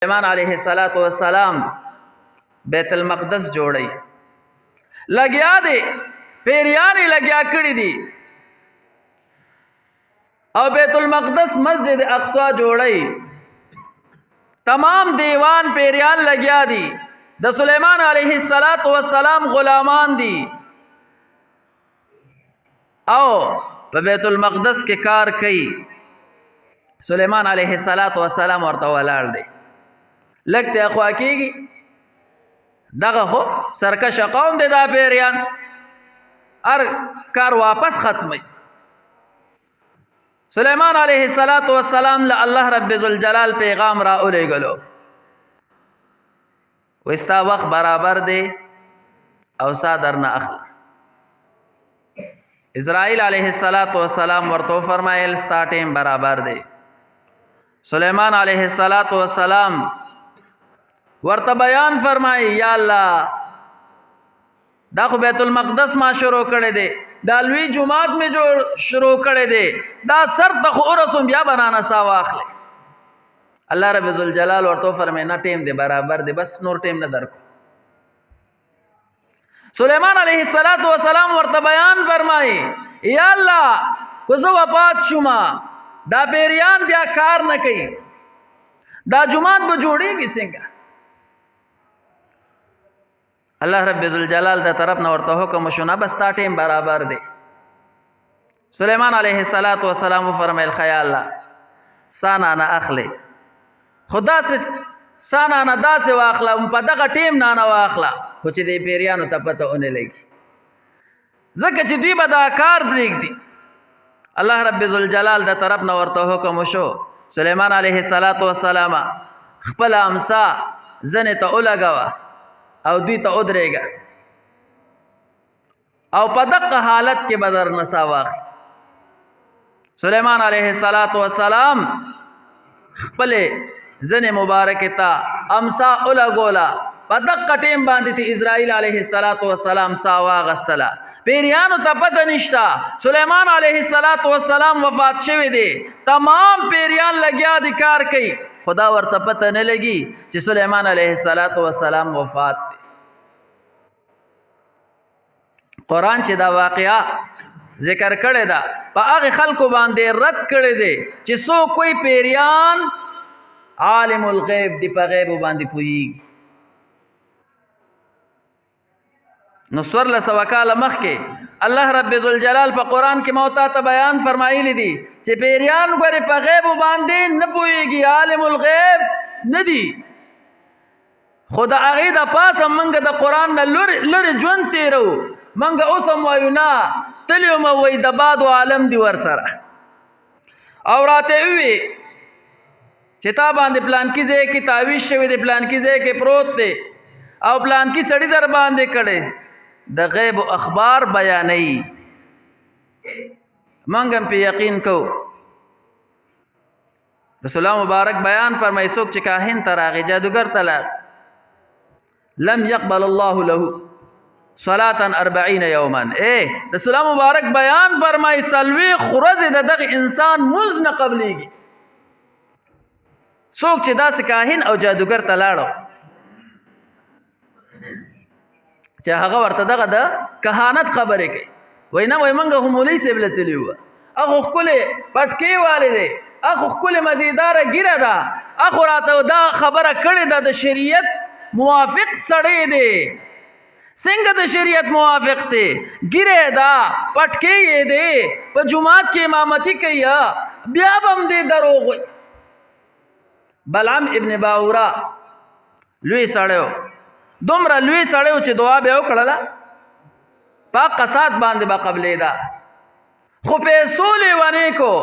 سلیمان علیہ السلام بیت المقدس جوړی لګیا دی پیریانی لګیا کړی دی او بیت المقدس مسجد اقصی جوړی تمام دیوان پیریان لګیا دی د سلیمان علیہ السلام غلامان دی او په بیت المقدس کې کار کوي سلیمان علیہ السلام ورته ولاړ دی لګته اخوا کېږي دغه خو سرکش قوم دی دا پیریان ار کار واپس ختمی سلیمان علیہ السلام له الله رب ذوالجلال پیغام را اولېږلو وستا وخت برابر دی او سا درنه اخله اسرائیل علیہ السلام ورته فرمایل ستا ټیم برابر دی سلیمان علیہ السلام ورته بیان فرمای یا الله دا خو بیت المقدس ما شروع کړی دی دا لوی جماعت می جو شروع کړی دی دا سر ته خو ورسوم بیا بنانا سا واخلې الله رب ذوالجلال ورته فرمای نه ټیم دی برابر دی بس نور ټیم نه درکو سلیمان علیہ السلام ورته بیان فرمای یا الله کو زه وفات شوم دا پیریان بیا کار نه کوي دا جماعت به جوړیږي څنګه الله رب ذوالجلال دا طرف نه ورته حکم شو نه بس تا ټیم برابر دی سلیمان علیہ السلام فرمایل خیال سانا نه اخلي خدا سے سانا نه داسې واخله په دغه ټیم نه واخله خو چې د پیریانو ته پته ونه لګي ځکه چې دوی به دا کار پرېږدي الله رب ذوالجلال دا طرف نه ورته حکم شو سلیمان علیہ السلام خپل امسا زنې ته ولګوه او دوی ته ودرېږه او په دغه حالت کې به درنه سا واخلي سلیمان علیہ السلام خپلې زنې مبارکې ته امسا ولګوله په دغه ټیم باندې ته اسرائیل علیہ السلام سا واغستله پیریانو ته پته نشته سلیمان علیہ السلام وفات شوی دی تمام پیریان لګیا دي کار کوي خدا ورته پته نه لګي چې سلیمان علیہ السلام وفات دی قرآن چې دا واقعا ذکر کړی دا په هغه خلکو باندې رد کړی دی چې سو کوئی پیریان عالم الغیب دی په غیب باندې پوهیږي نو سورله سوه کاله مخکې الله رب ذوالجلال په قرآن کې موتا ته بیان فرمایلی دي چې پیریان ګورې په غیب باندې نه پوهیږي عالم الغیب نه دي خو د هغې د پاسه موږ د قرآن نه لرې ژوند تېرو موږ اوس هم وایو نه تلي هم وایي د بادو عالم دي ورسره او راته ووي چې تا باندې پلانکي ځای کې تعویض شوی دی پلانکي ځای کې پروت دی او پلانکي سړي در باندې کړی د غیب اخبار بیانوي موږ هم پې یقین کوو رسول الله مبارک بیان فرمایي څوک چې کاهن ته راغی جادوګر ته لاغی لم يقبل الله له صلاة 40 یوما رسول الله مبارک بیان فرمایي څلوېښت ورځې د دغه انسان مونځ نه قبلیږي څوک چې داسې کاهن او جادوګر ته لاړو چې هغه ورته دغه د کهانت خبرې کوي وای نه وای موږ خو مولوي صاحب له تللي وو هغه ښکلې پټکې والی دی هغه ښکلې مزیداره ږیره ده هغه راته دا خبره کړې ده د شریعت موافق سړی دی څنګه د شریعت موافق دی ږیره ده پټکې یې دی په جومات کې امامتي کوي بیا به هم دی دروغ وي بلعم ابن باورا لوی سړی دومره لوی سړی چې دعا به یې وکړله په قصاد باندې به قبلېده خو پیسو لیونی کو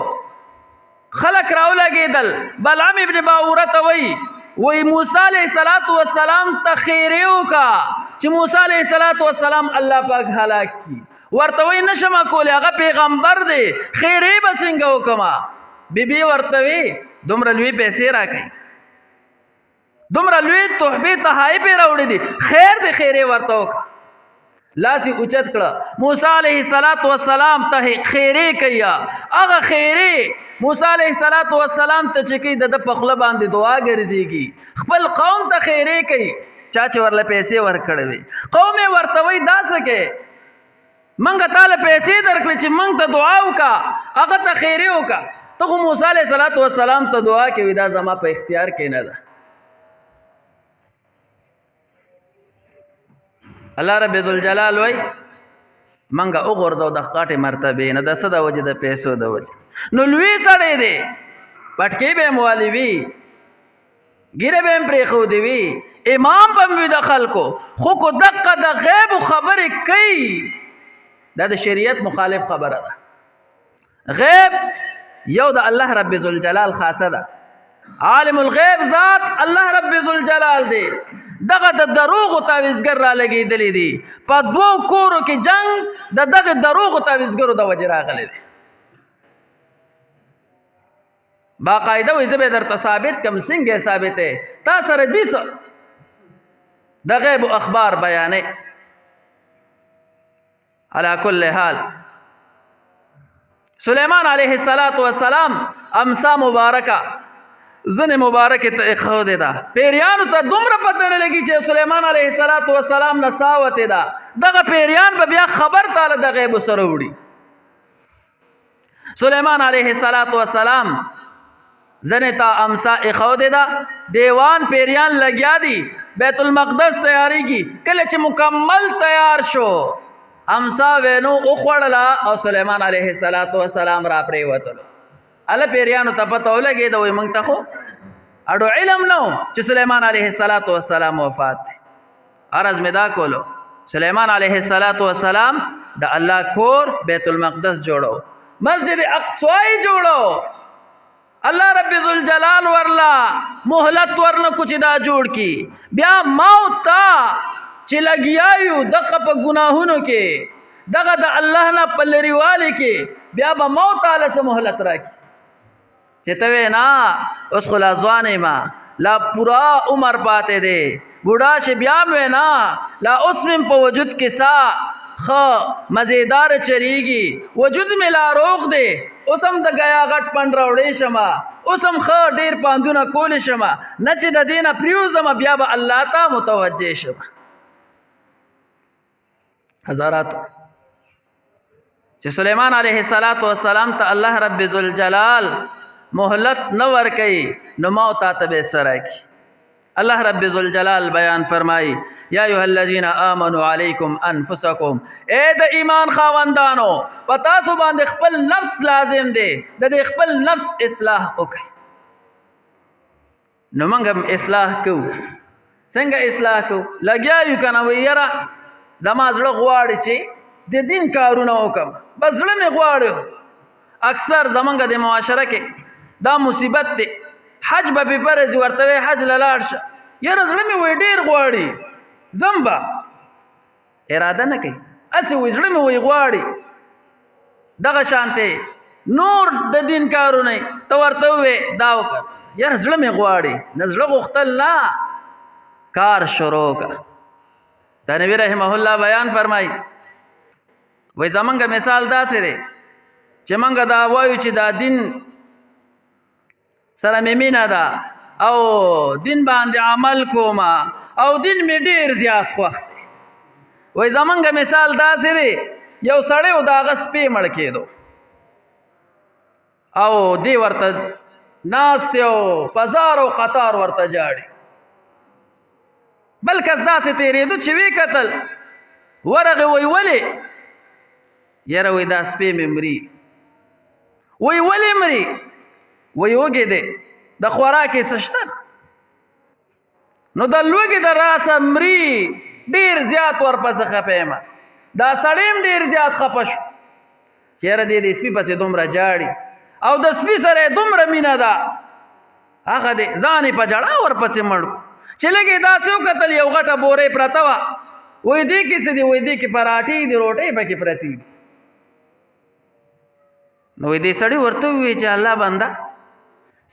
خلک راولګېدل بلعم ابن باوره ته وایي موسی علیہ السلام ته خیرې وکړه چې موسی علیہ السلام الله پاک هلاک کړي ورته وایي نشم کولی هغه پیغمبر دی خیرې به څنګه وکړمه بیبي ورته وایي دومره لوی پیسې راکوي دومره لوی تحفې تحایف یې راوړي دي خیر دی خیرې ورته وکړه لاس یې اوچت کړه موسی علیہ السلام ته خیرې کوي هغه خیرې موسی علیه السلام ته چې کی د په خله باندې دعا ګرځيږي خپل قوم ته خیره کوي چا چې ورله پیسې ورکړې وي قوم ورته وای دا څه کې منګه تعالی پیسې درکړي چې منګ ته دعا وکا هغه ته خیره وکا ته موسی علیه السلام ته دعا کوي دا زما په اختیار کې نه ده الله رب ذوالجلال وای منګه وګورځو د خاطه مرتبه نه د صدا وجه د پیسو د وجه نو لوی سړی دی پټکی به موالی وی ګیره به پرې خو دی وی امام بم وی د خلکو خو کو دقه د غیب خبره کوي دا د شریعت مخالف خبره ده غیب یو د الله رب ذوالجلال خاصه ده عالم الغیب ذات الله رب ذوالجلال دی دغه د دروغ تعویذګر را لګیدلې دي په دوو کورو کې جنگ دغه دروغ تعویذګرو د وجه راغلي دي باقاعده وې زبې درته ثابت کم څنګه ثابت ہے تا سره دیس د غیب اخبار بیانې على كل حال سلیمان علیه السلام امسا مبارکه زنه مبارکه ته خو دې دا پیریانو ته دومره پته نه لګي چې سلیمان علیه السلام نساوت دا دغه پیریان به بیا خبر تعالی د غیب سره وړي سلیمان علیه السلام زنه تا امسا خو دې دا دیوان پیریان لګیا دي بیت المقدس تیاری کی کله چې مکمل تیار شو امسا وینو او خړلا او سلیمان علیه السلام را پرې وته الله پیریانو ته پته ولګي دا وي مونږ ته خو اډو علم نو چې سلیمان علیه السلام وفات دي عرض مدا کولو سلیمان علیه السلام د الله کور بیت المقدس جوړو مسجد اقصی جوړو الله رب ذوالجلال ورلا مهلت ورنه کچھ دا جوړ کی بیا موت تا چې لګیایو دغه په ګناهونو کې دغه د الله نه پلریواله کې بیا به موت تعالی سره مهلت راکړي چې ته نه اوس خلا ځوانې ما لا پورا عمر پاتې دی بوډا شه بیا مې نه لا اوس مې په وجود کې سا خ مزیدار چریږي وجود مې لا روغ دی اوسم د غیا غټ پند راوړې شمه اوسم خ ډیر پاندونه کول شمه نه چې د دینه پریوزم بیا به الله ته متوجه شمه حضرات چې سلیمان علیه السلام ته الله رب ذوالجلال مهلت نو ور کوي نو موت ته به سره کی الله رب ذوالجلال بیان فرمای یا ایها الذین آمنوا علیکم انفسکم اے د ایمان خاوندانو پتا سو باندې خپل نفس لازم دی د خپل نفس اصلاح وکړي نو موږ اصلاح کو څنګه اصلاح کو لګیا یو کنه ویرا زما زړه غواړي چې د دین کارونه وکم بس زړه مې غواړي اکثر زمونږ د معاشره کې دا مصیبت دی حج به فرض ورته حج لاړ شه یاره زړه مې وای ډیر غواړي زمبا اراده نه کوي اسی وای زړه مې وای غواړي دغه شانته نور د دین کارونه ته ورته وې دا وکړه یاره زړه مې غواړي نزړه غختل نه کار شروع کا دا نبی رحمه الله بیان فرمای وای زمونږ مثال داسې دی چې مونږ دا وایو چې دا دین سره مینا ده او دین باندې عمل کوما او دین می ډیر زیات خوښ دی وای زمونږ مثال داسې دی یو سړی او دا غس په مړ کېدو او دی ورته ناست یو پزار او قطار ورته جاړي بل کس داسې تیرېدو چې وی قتل ورغه وی ولی یاره وی دا سپې ممري وی ولی مري وی وګې دی د خوراکې سشته نو د لوګې د راسه مري ډیر زیات ورپسې خپېما دا سړیم ډیر زیات خپه شو چیرې دې د سپي پسې دومره جاړي او د سپي سره دومره مینه ده هغه دې ځانې په جړه ورپسې مړ چې لګې داسې وکتل یو غټه بورې پرته وه وی دې کې څه دي وی دې کې پراټې دي روټۍ پکې پرتې دي نو دې سړی ورته وی چې الله بنده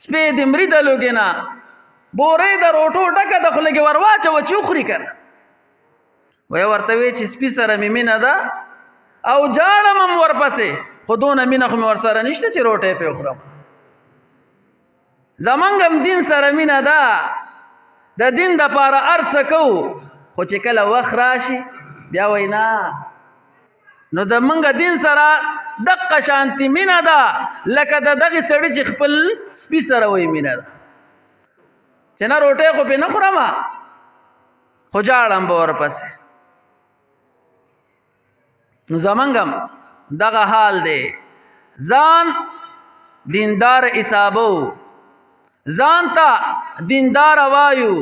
سپې دې مري د لوګې نه بورې د روټو ډکه د خو لګې ور واچوه چې وخوري که وی ورته وی چې سپي سره مې مینه ده او جاړم هم ورپسې خو دونه مینه خو مې ورسره نشته چې روټۍ پې وخورم زمونږ هم دین سره مینه ده، د دین دپاره هر څه کوو، خو چې کله وخت راشي بیا وایي نه. نو د موږ دین سره دقه شانتي مینه ده لکه د دغې سړي چې خپل سپي سره وایي مینه ده، چې نه روټۍ خو پې نه خورم خو جاړم به ورپسې. نو زمونږ هم دغه حال دی، ځان دیندار حسابو، ځان ته دیندار وایو،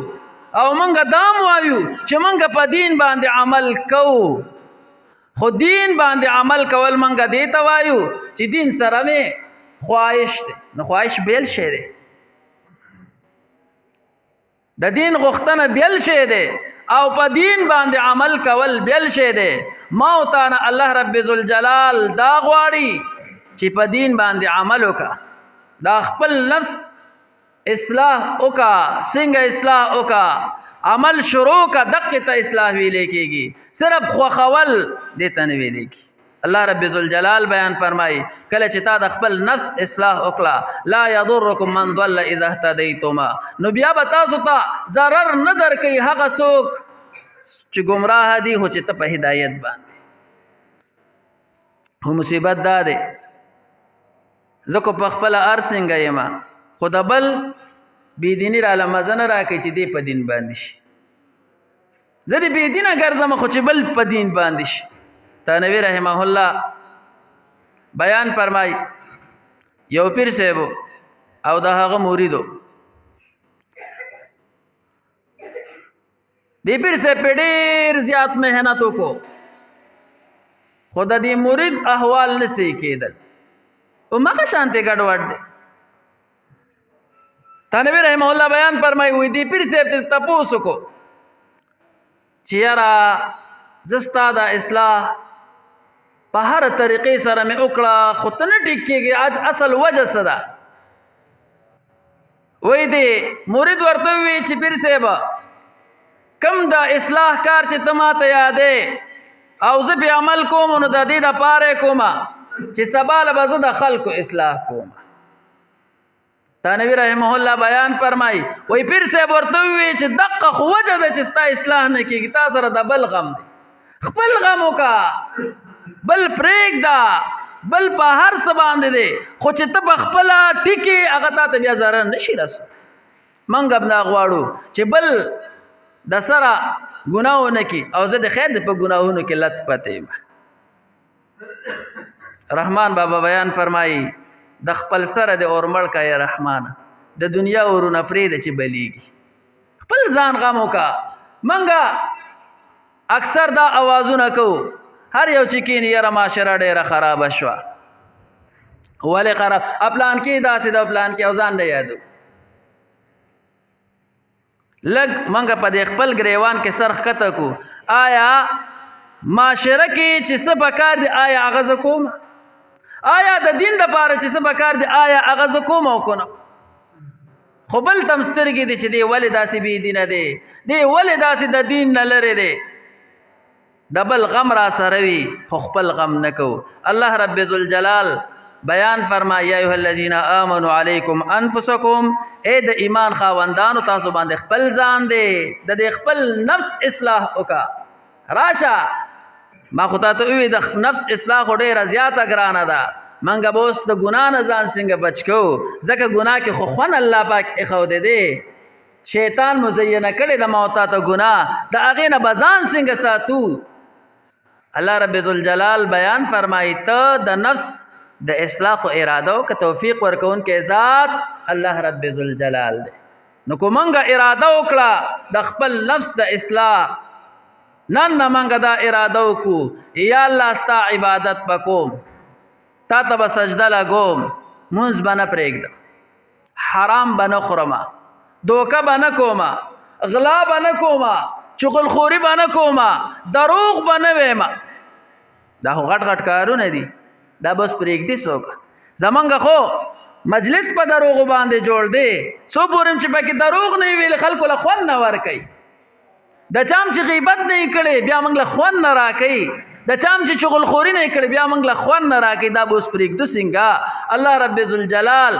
او منګه دام وایو چې منګه په دین باندې عمل کوو. خو دین باندې عمل کول منګه دې ته وایو چې دین سره مې خواهش دی. نو خواهش بیل شی دی، د دین غوښتنه بیل شی دی، او په دین باندې عمل کول بیل شی دی. ما او تا نه الله رب ذوالجلال دا غواړي چې په دین باندې عمل وکړه، دا خپل نفس اصلاح وکا. څنګه اصلاح وکا؟ عمل شروع کا، دقه ته اصلاح ویلې کېږي، صرف خوښول دې ته نه ویلې کېږي. الله رب ذوالجلال بیان فرمایي کله چې تا د خپل نفس اصلاح وکړه، لا یضرکم من ضل اذا اهتدیتما، نو بیا به تاسو ته ضرر نه درکوي هغه څوک چې ګمراه دي خو چې ته په هدایت باندې. خو مصیبت دا دی زه کو په خپله هر څنګه یم، خو د بل بېدیني راله مزه نه راکوي چې دی په دین باندې شي. زه دې بېدینه ګرځم خو چې بل په دین باندې شي. تنوی رحمه الله بیان فرمای یو پیر صاحب او د هغه مریدو، دی پیر صاحب په ډېر زیات محنت وکړو، خو د دې مرید احوال نسی کېدل، همغه شانتې ګډوډ دی. تنوی رحمه الله بیان فرمای وی دی پیر صاحب ته تپوس وکړو چې یاره زه ستا د اصلاح په هر طریقې سره مې وکړه خو ته نه ټیک کېږي، اصل وجه څه ده؟ وی دی مرید ورته وی چې پیر صاحب کم د اصلاح کار چې ته ماته یادې او زه پې عمل کوم نو د دې دپاره کوم چې سبا له به زه د خلکو اصلاح کوم. تنوی رحمه الله بیان فرمای وی پیر صاحب ورته وی چې دقه خو وجه ده چې ستا اصلاح نه کېږي، تا سره د بل غم دی، خپل غم وکړه، بل پرېږده، بل په هر څه باندې دی، خو چې ته په خپله ټیکې هغه تا ته بیا ضرر نشي رسولی. موږ هم دا غواړو چې بل د سره ګناه ونه کړي او زه د خیر په ګناهونو کې لت پته یم. رحمان بابا بیان فرمایي د خپل سره د اورمړ کا یا رحمانه، د دنیا ورونه پرېږده چې بلیږي، خپل ځان غم وکړه. موږ اکثر دا اوازونه کوو، هر یو چې کیني یاره معاشره ډېره خرابه شوه، ولې خراب؟ پلان کې داسې د پلان کې او ځان نه یادو. لږ موږ په دې خپل ګریوان کې سر ښکته کړو، آیا معاشره کې چې څه پکار دي آیا هغه زه کوم؟ آیا د دین دپاره چې څه پکار دي آیا هغه زه کوم او که نه؟ خو بل تم سترګې دي چې دی ولې داسې بېدینه دی، دی ولې داسې د دین نه لرې دی، د بل غم را سره وي خو خپل غم نه کوو. الله رب ذوالجلال بیان فرمایي یا ایها الذین آمنوا علیکم انفسکم، ای د ایمان خاوندانو تاسو باندې خپل ځان دی، د دې خپل نفس اصلاح وکړه. راشه ما خو تا ته ووی د نفس اصلاح خو ډېره زیاته ګرانه ده، منګه به اوس د ګناه نه ځان څنګه بچ کوو، ځکه ګناه کې خو خوند الله پاک ایښودی دی، شیطان مزینه کړې ده ما او تا ته ګناه، د هغې نه به ځان څنګه ساتو. الله رب ذوالجلال بیان فرمایي ته د نفس د اصلاح خو اراده وکړه، توفیق ورکوونکی ذات الله رب ذوالجلال دی. نو که منګه اراده وکړه د خپل نفس د اصلاح، نن نه منګه دا اراده وکړو یا الله ستا عبادت به کوم، تا ته به سجده لګوم، مونځ به نه پرېږدم، حرام به نه خورم، دوکه به نه کوم، غلا به نه کوم، چغلخوري به نه کوم، دروغ به نه ویم. دا خو غټ غټ کارونه دي، دا بس پرېږدي څوک؟ زمونږ خو مجلس په دروغو باندې جوړ دی، څو پورې چې پکې دروغ نه ویل خلکو له خوند نه ورکوي، د چام چې غیبت نه کړي بیا موږ له خوند نه راکوي، د چام چې چغلخوري نه کړي بیا موږ له خوند نه راکوي، دا به اوس پرېږدو څنګه؟ الله رب ذوالجلال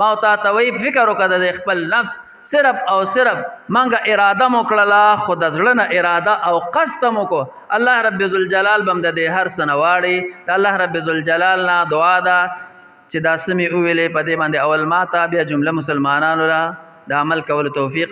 ما او تا ته وی فکر وکړه د خپل نفس صرف او صرف منګه اراده مو کړله خو د زړه نه اراده او قصد مو کو الله رب ذوالجلال بم د دې هر څه نه واړي د الله رب ذوالجلال نه دعا ده چې دا سمې وویلې په دې باندې اول ماته بیا جمله مسلمانانو را د عمل کولو توفیق